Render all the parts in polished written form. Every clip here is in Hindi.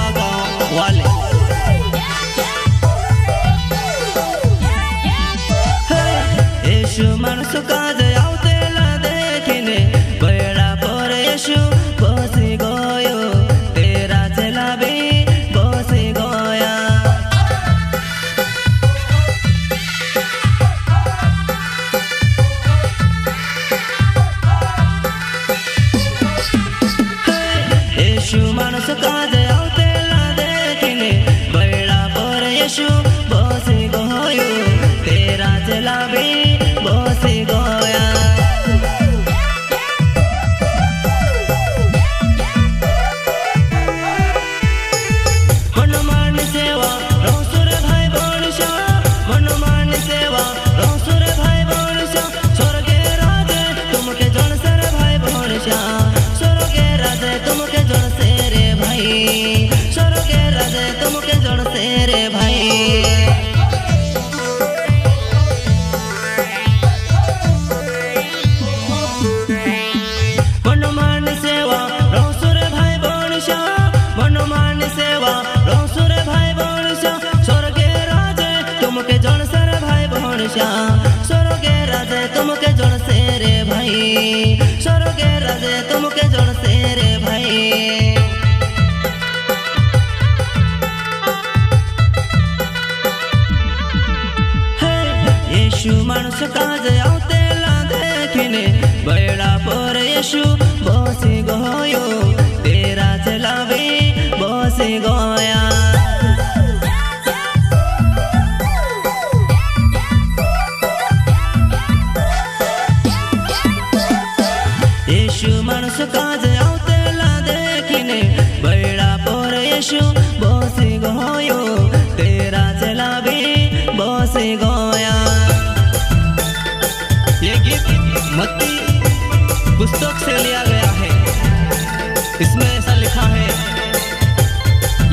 नवा गांव वाले। यीशु माणूस काज आवतेला देखीने बेड़ा पर यीशु बसी गयो तेरा चेला भी बसी गया। यीशु माणूस काज आवतेला देखीने बेड़ा पर यीशु बसी गयो तेरा चेला भी बसी गया। मनमान सेवा रौसुर भाई बणशा, मनमान सेवा रौसुर भाई बणशा, स्वर्गे राजे तुमके जनसे रे भाई बणशा, स्वर्गे राजे तुमके जनसे रे भाई, स्वर्गे राजे तुमके जनसे रे भाई। मनमान सेवा रौसुर भाई बणशा, मनमान सेवा रौसुर भाई बणशा, स्वर्गे राजे तुमके जनसे रे भाई बणशा, स्वर्गे राजे तुमके जनसे रे भाई, स्वर्गे राजे तुमके जनसे रे भाई। यीशु माणूस काज आवतेला देखीने बेड़ा पर यीशु बसी गयो तेरा चेला भी बसी गया। यीशु माणूस काज आवतेला देखीने बेड़ा पर यीशु बसी गयो तेरा चेला भी बसी गया। ये गीत मत्ती पुस्तक से लिया गया है। इसमें ऐसा लिखा है,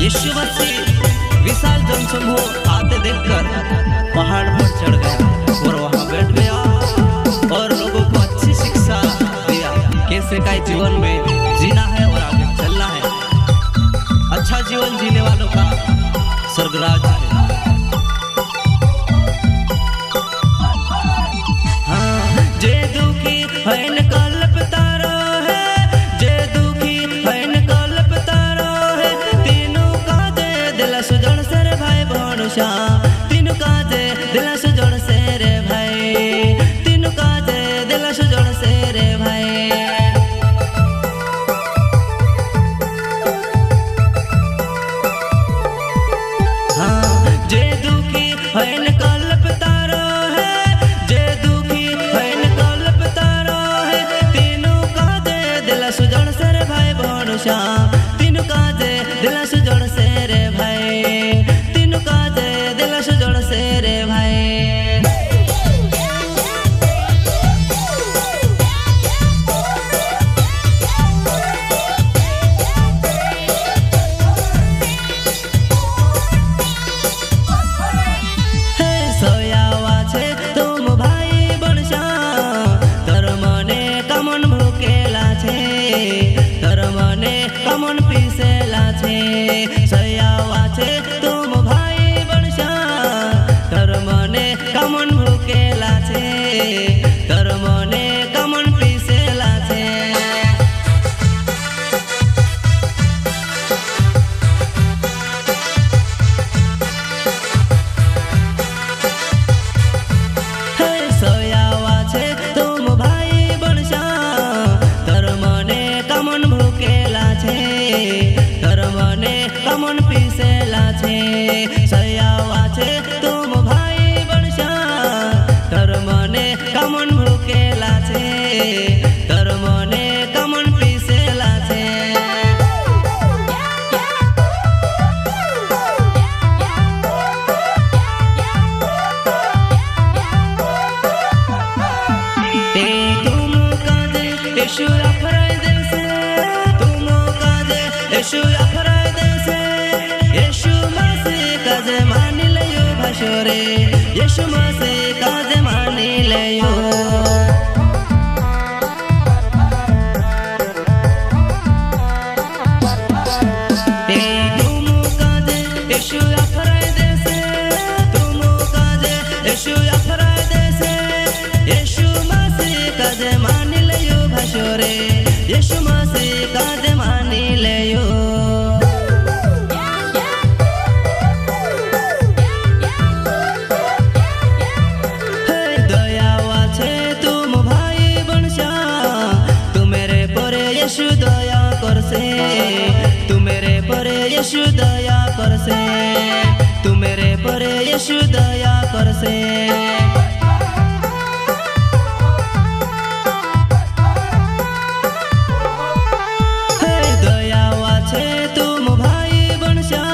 यीशु मसीह विशाल जनसमूह आते देखकर पहाड़ पर चढ़ गया और वहां बैठ गया और लोगों को अच्छी शिक्षा दिया कैसे का जीवन में जीना है और आगे चलना है। अच्छा जीवन जीने वालों का स्वर्गराज है। जे दुखी हैन कल्पता रहे, जे दुखी हैन कल्पता रहे, तीनों काजे दिला सुजन से रे भाई बणशा, तीनों काजे दिला सुजन से रे भाई, तीनों काजे दिला सुजन से रे भाई। जे दुखी हैन कल्पता रहे, जे दुखी हैन कल्पता रहे, तीनों काजे दिला सुजन से रे भाई बणशा, तीनों काजे दिला सुजन से रे भाई, तीनों काजे दिला सुजन से रे भाई। सोयावा छे तुम भाई बणशा, तर मने कमन भूकेला छे, तर मने कमन पीसेला छे। सोयावा छे तुम भाई बणशा, तर मने कमन भूकेला छे, तर मने कमन पीसेला छे। सोयावा छे तुम भाई बणशा, तर मने कमन भूकेला छे, तर मने कमन पीसेला छे। सोयावा छे तुम भाई बणशा, तर मने कमन भूकेला छे, तर मने कमन पीसेला छे। यीशु अफराय देसे, तुम काजे यीशु अफराय देसे, यीशु मसीह काजे मानी लयो भाषोरे, यीशु मसीह काजे मानी लयो। तुम रे यीशु मसीह काजे मानी लेयो दयावा छे तुम भाई बनशा तू मेरे परे यीशु दया करसे तू मेरे परे यीशु दया करसे तू मेरे परे यीशु दया करसे दयावा छे तुम भाई बनशा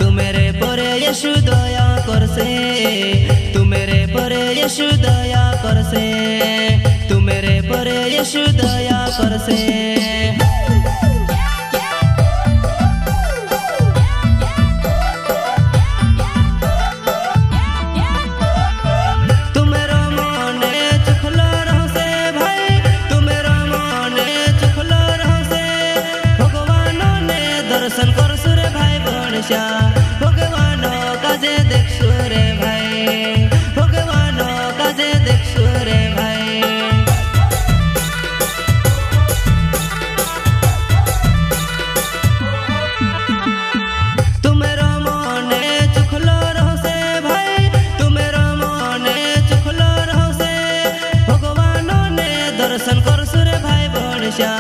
तू मेरे परे यीशु दया करसे तू मेरे परे यीशु दया करसे तू मेरे परे यीशु दया करसे भगवानो काजे देखसु रे भाई भगवानो काजे देखसु रे भाई तुमेरो मने चुखलो रहसे भाई तुमेरो मने चुखलो रहसे भगवानो ने दर्शन करसु रे भाई बनशा